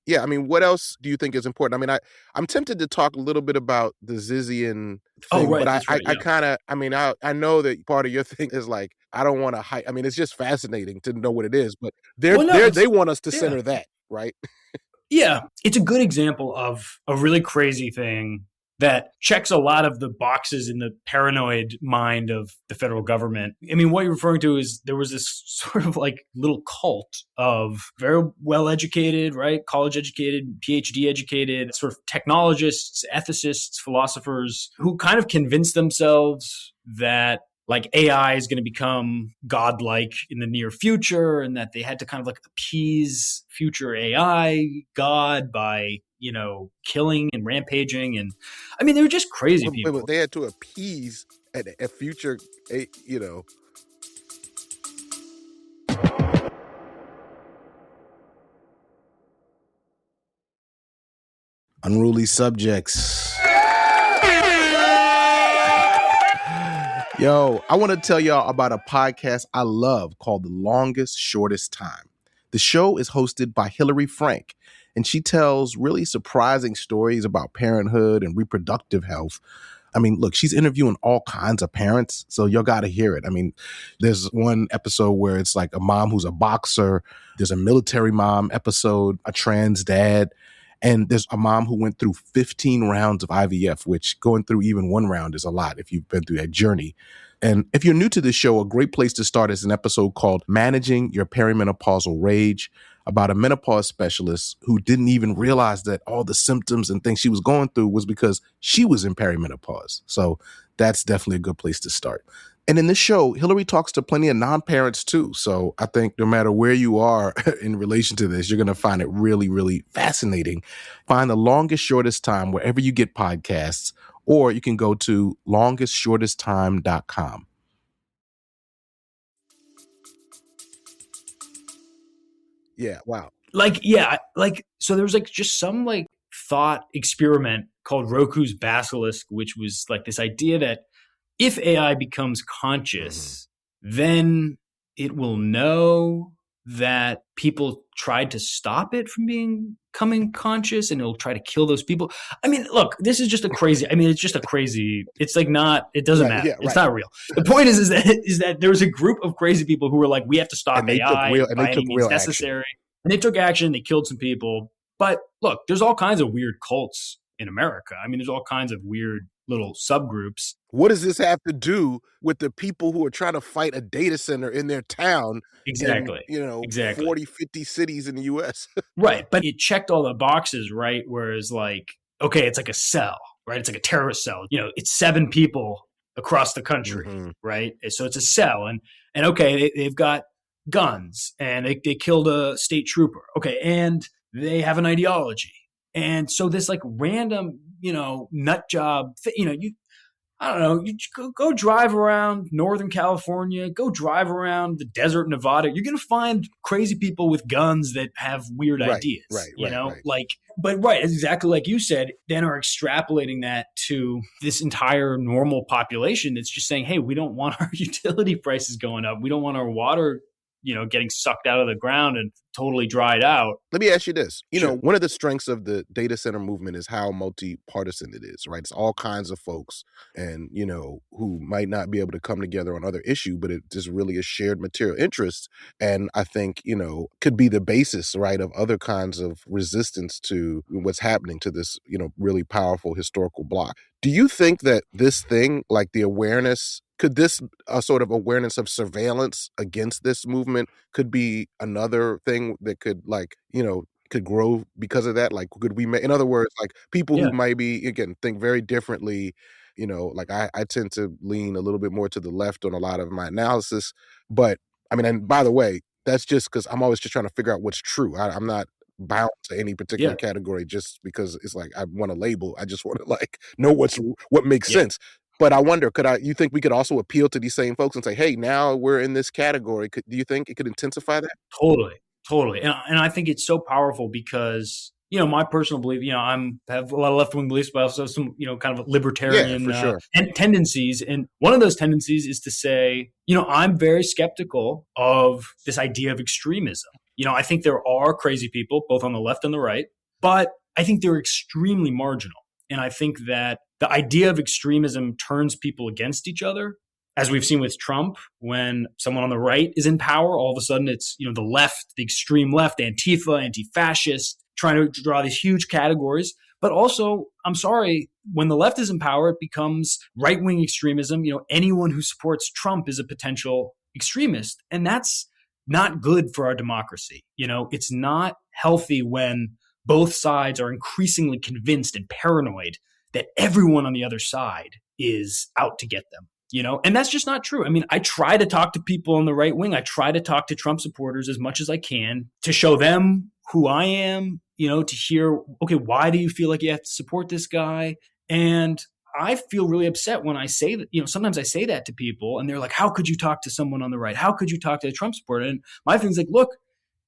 yeah, I mean, what else do you think is important? I mean, I'm tempted to talk a little bit about the Zizian thing, but I know that part of your thing is like, I don't want to hype. I mean, it's just fascinating to know what it is, but they want us to center that, right? Yeah, it's a good example of a really crazy thing that checks a lot of the boxes in the paranoid mind of the federal government. I mean, what you're referring to is there was this sort of like little cult of very well-educated, right? College-educated, PhD-educated, sort of technologists, ethicists, philosophers who kind of convinced themselves that like AI is going to become godlike in the near future, and that they had to kind of like appease future AI god by, killing and rampaging. And I mean, they were just crazy people. They had to appease a future, Unruly Subjects. Yo, I want to tell y'all about a podcast I love called The Longest Shortest Time. The show is hosted by Hillary Frank, and she tells really surprising stories about parenthood and reproductive health. I mean, look, she's interviewing all kinds of parents, so y'all got to hear it. I mean, there's one episode where it's like a mom who's a boxer. There's a military mom episode, a trans dad. And there's a mom who went through 15 rounds of IVF, which going through even one round is a lot if you've been through that journey. And if you're new to this show, a great place to start is an episode called Managing Your Perimenopausal Rage, about a menopause specialist who didn't even realize that all the symptoms and things she was going through was because she was in perimenopause. So that's definitely a good place to start. And in this show, Hillary talks to plenty of non-parents too. So I think no matter where you are in relation to this, you're going to find it really, really fascinating. Find The Longest Shortest Time wherever you get podcasts, or you can go to longestshortesttime.com. Yeah, wow. So there was like just some like thought experiment called Roku's Basilisk, which was like this idea that if AI becomes conscious, then it will know that people tried to stop it from becoming conscious, and it'll try to kill those people. I mean, look, this is just it's like not, it doesn't matter. It's not real. The point is that there was a group of crazy people who were like, we have to stop AI by any means necessary. And they took action. They killed some people. But look, there's all kinds of weird cults in America. I mean, there's all kinds of weird little subgroups. What does this have to do with the people who are trying to fight a data center in their town? Exactly. In, 40, 50 cities in the US. Right. But it checked all the boxes, right? Whereas like, okay, it's like a cell, right? It's like a terrorist cell. It's 7 people across the country, right? So it's a cell. And okay, they've got guns, and they killed a state trooper. Okay. And they have an ideology. And so this like random, nut job, I don't know, you go drive around Northern California, go drive around the desert Nevada. You're going to find crazy people with guns that have weird ideas, Right. like, but right, exactly like you said, then are extrapolating that to this entire normal population. It's just saying, hey, we don't want our utility prices going up. We don't want our water, getting sucked out of the ground and totally dried out. Let me ask you this. Sure. One of the strengths of the data center movement is how multi-partisan it is, right? It's all kinds of folks and, who might not be able to come together on other issue, but it just really is shared material interests. And I think, could be the basis, right, of other kinds of resistance to what's happening to this, really powerful historical bloc. Do you think that this thing, like the awareness, could this sort of awareness of surveillance against this movement could be another thing that could could grow because of that? Like, could we make, in other words, like people who might be, again, think very differently, like I tend to lean a little bit more to the left on a lot of my analysis. But I mean, and by the way, that's just because I'm always just trying to figure out what's true. I'm not bound to any particular category just because it's like I want to label. I just want to know what makes sense. But I wonder, you think we could also appeal to these same folks and say, hey, now we're in this category. Do you think it could intensify that? Totally. And I think it's so powerful because, my personal belief, I have a lot of left-wing beliefs, but also some, kind of libertarian for sure. and tendencies. And one of those tendencies is to say, I'm very skeptical of this idea of extremism. I think there are crazy people, both on the left and the right, but I think they're extremely marginal. And I think that the idea of extremism turns people against each other, as we've seen with Trump. When someone on the right is in power, all of a sudden it's, the left, the extreme left, Antifa, anti-fascist, trying to draw these huge categories. But also, I'm sorry, when the left is in power, it becomes right-wing extremism. Anyone who supports Trump is a potential extremist. And that's not good for our democracy. It's not healthy when both sides are increasingly convinced and paranoid that everyone on the other side is out to get them, and that's just not true. I mean, I try to talk to people on the right wing. I try to talk to Trump supporters as much as I can to show them who I am, to hear, okay, why do you feel like you have to support this guy? And I feel really upset when I say that, sometimes I say that to people and they're like, how could you talk to someone on the right? How could you talk to a Trump supporter? And my thing's like, look,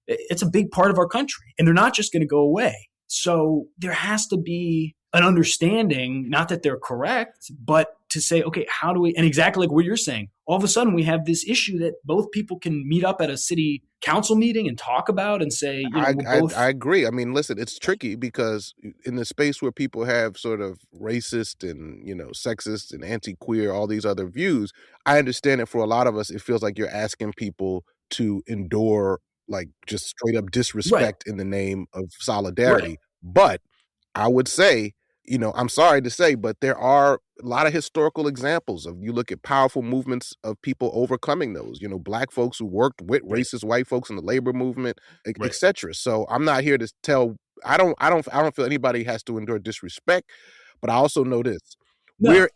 it's a big part of our country and they're not just going to go away. So there has to be an understanding, not that they're correct, but to say, okay, how do we, and exactly like what you're saying, all of a sudden we have this issue that both people can meet up at a city council meeting and talk about and say, I agree. I mean, listen, it's tricky because in the space where people have sort of racist and, sexist and anti-queer, all these other views, I understand that for a lot of us, it feels like you're asking people to endure like just straight up disrespect in the name of solidarity. But I would say, I'm sorry to say, but there are a lot of historical examples of, you look at powerful movements of people overcoming those, Black folks who worked with racist white folks in the labor movement, et cetera. So I'm not here to tell, I don't feel anybody has to endure disrespect, but I also know this,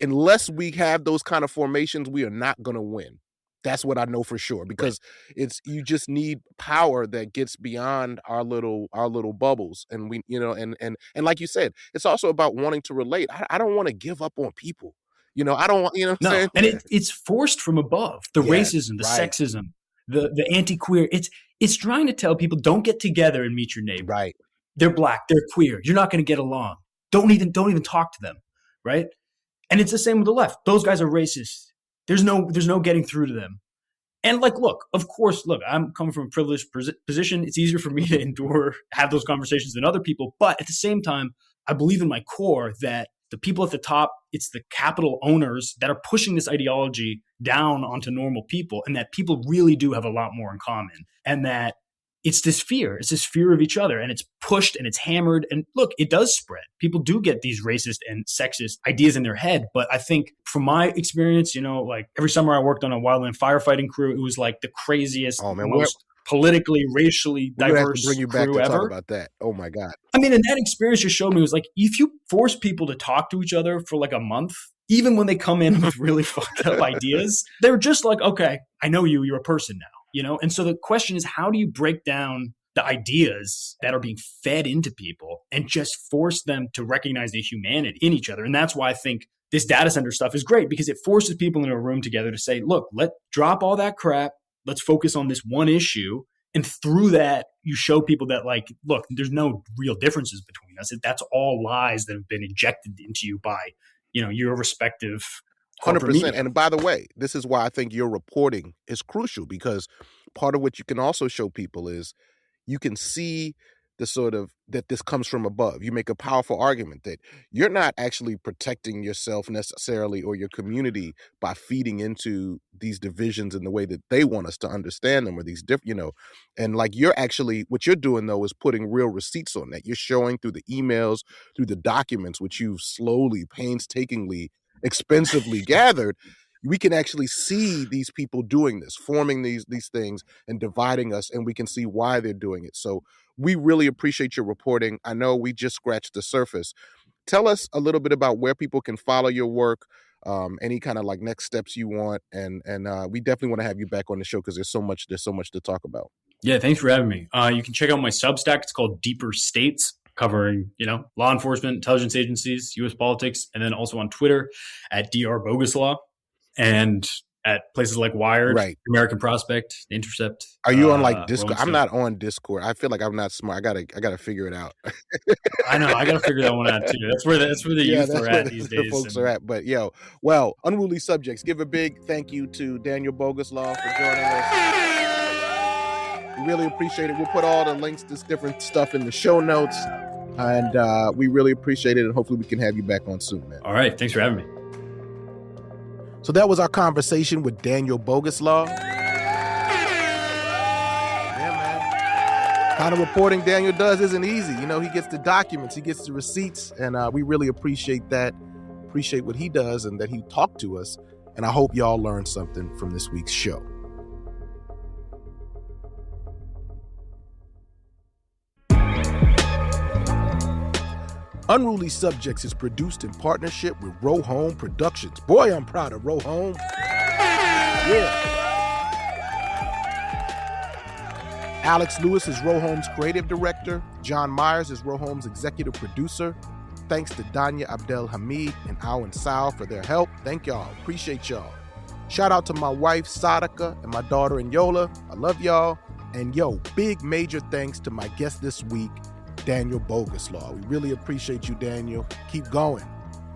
unless we have those kind of formations, we are not going to win. That's what I know for sure, because you just need power that gets beyond our little bubbles. And we, and like you said, it's also about wanting to relate. I don't want to give up on people. I don't want, what I'm saying? And it's forced from above. The racism, the sexism, the anti-queer. It's trying to tell people, don't get together and meet your neighbor. Right. They're Black, they're queer. You're not going to get along. Don't even talk to them. Right. And it's the same with the left. Those guys are racist. There's no getting through to them. And look, of course, I'm coming from a privileged position. It's easier for me to have those conversations than other people. But at the same time, I believe in my core that the people at the top, it's the capital owners that are pushing this ideology down onto normal people, and that people really do have a lot more in common. And that it's this fear of each other, and it's pushed and it's hammered. And look, it does spread. People do get these racist and sexist ideas in their head. But I think from my experience, every summer I worked on a wildland firefighting crew. It was like the craziest, most politically, racially diverse bring you back crew to ever. Talk about that. Oh my God. I mean, and that experience just showed me, was like, if you force people to talk to each other for like a month, even when they come in with really fucked up ideas, they're just like, okay, I know you're a person now. And so the question is, how do you break down the ideas that are being fed into people and just force them to recognize the humanity in each other. And that's why I think this data center stuff is great, because it forces people in a room together to say, look, let's drop all that crap. Let's focus on this one issue. And through that, you show people that, like, look, there's no real differences between us. That's all lies that have been injected into you by, your respective 100%. And by the way, this is why I think your reporting is crucial, because part of what you can also show people is you can see the sort of that this comes from above. You make a powerful argument that you're not actually protecting yourself necessarily or your community by feeding into these divisions in the way that they want us to understand them, or these different, and like you're actually, what you're doing though is putting real receipts on that. You're showing through the emails, through the documents, which you've slowly, painstakingly, expensively gathered. We can actually see these people doing this, forming these things and dividing us, and we can see why they're doing it. So we really appreciate your reporting. I know we just scratched the surface. Tell us a little bit about where people can follow your work, any kind of like next steps you want, and we definitely want to have you back on the show because there's so much to talk about. Yeah, thanks for having me. You can check out my Substack. It's called Deeper States, covering, law enforcement, intelligence agencies, U.S. politics, and then also on Twitter at Dr. Boguslaw, and at places like Wired, right, American Prospect, Intercept. Are you on like Discord? I'm not on Discord. I feel like I'm not smart. I gotta figure it out. I know. I gotta figure that one out too. That's where the youth are at these days. Folks are at. But Unruly Subjects. Give a big thank you to Daniel Boguslaw for joining us. We really appreciate it. We'll put all the links to different stuff in the show notes, and we really appreciate it. And hopefully we can have you back on soon, man. All right. Thanks for having me. So that was our conversation with Daniel Boguslaw. Yeah, man. Kind of reporting Daniel does isn't easy. He gets the documents, he gets the receipts, and we really appreciate that. Appreciate what he does and that he talked to us. And I hope y'all learned something from this week's show. Unruly Subjects is produced in partnership with Rohome Productions. Boy, I'm proud of Rohome. Yeah. Alex Lewis is Rohome's creative director. John Myers is Rohome's executive producer. Thanks to Danya Abdel Hamid and Awan Sao for their help. Thank y'all. Appreciate y'all. Shout out to my wife, Sadaka, and my daughter, Yola. I love y'all. And big major thanks to my guest this week, Daniel Boguslaw. We really appreciate you, Daniel. Keep going.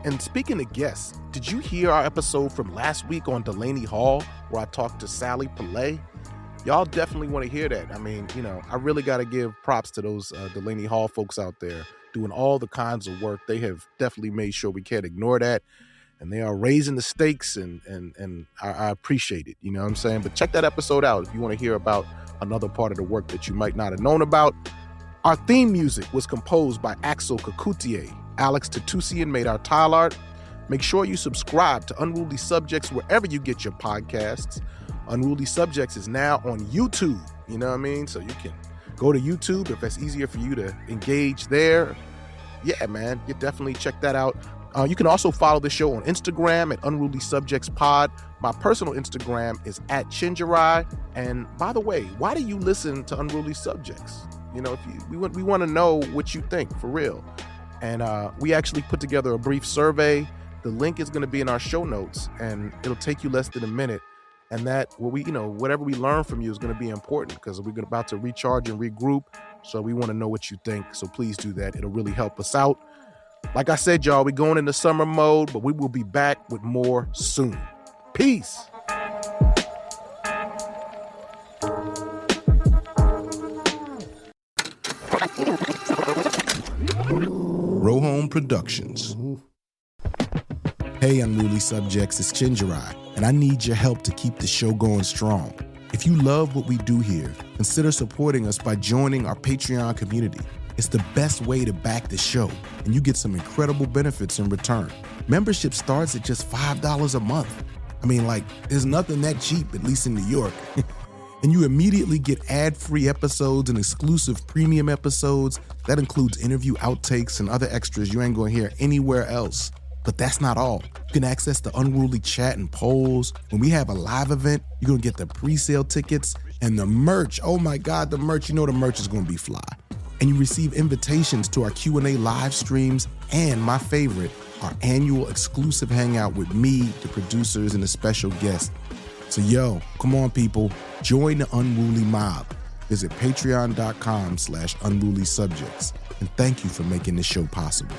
And speaking of guests, did you hear our episode from last week on Delaney Hall where I talked to Sally Pillay? Y'all definitely want to hear that. I mean, I really got to give props to those Delaney Hall folks out there doing all the kinds of work. They have definitely made sure we can't ignore that. And they are raising the stakes, and I appreciate it. You know what I'm saying? But check that episode out if you want to hear about another part of the work that you might not have known about. Our theme music was composed by Axel Kakutier. Alex Tatusian made our tile art. Make sure you subscribe to Unruly Subjects wherever you get your podcasts. Unruly Subjects is now on YouTube. You know what I mean? So you can go to YouTube if that's easier for you to engage there. Yeah, man, you definitely check that out. You can also follow the show on Instagram at Unruly Subjects Pod. My personal Instagram is at Chinjirai. And by the way, why do you listen to Unruly Subjects? We want to know what you think, for real. And we actually put together a brief survey. The link is going to be in our show notes, and it'll take you less than a minute. And that, whatever we learn from you is going to be important, because we're about to recharge and regroup. So we want to know what you think. So please do that. It'll really help us out. Like I said, y'all, we're going into summer mode, but we will be back with more soon. Peace. Rohome Productions. Hey, Unruly Subjects, it's Chinjirai, and I need your help to keep the show going strong. If you love what we do here, consider supporting us by joining our Patreon community. It's the best way to back the show, and you get some incredible benefits in return. Membership starts at just $5 a month. I mean, there's nothing that cheap, at least in New York. And you immediately get ad-free episodes and exclusive premium episodes. That includes interview outtakes and other extras you ain't gonna hear anywhere else. But that's not all. You can access the Unruly chat and polls. When we have a live event, you're gonna get the pre-sale tickets And the merch, oh my God, the merch, you know the merch is going to be fly. And you receive invitations to our Q&A live streams and, my favorite, our annual exclusive hangout with me, the producers, and a special guest. So yo, come on people, join the Unruly Mob. Visit patreon.com/unrulysubjects. And thank you for making this show possible.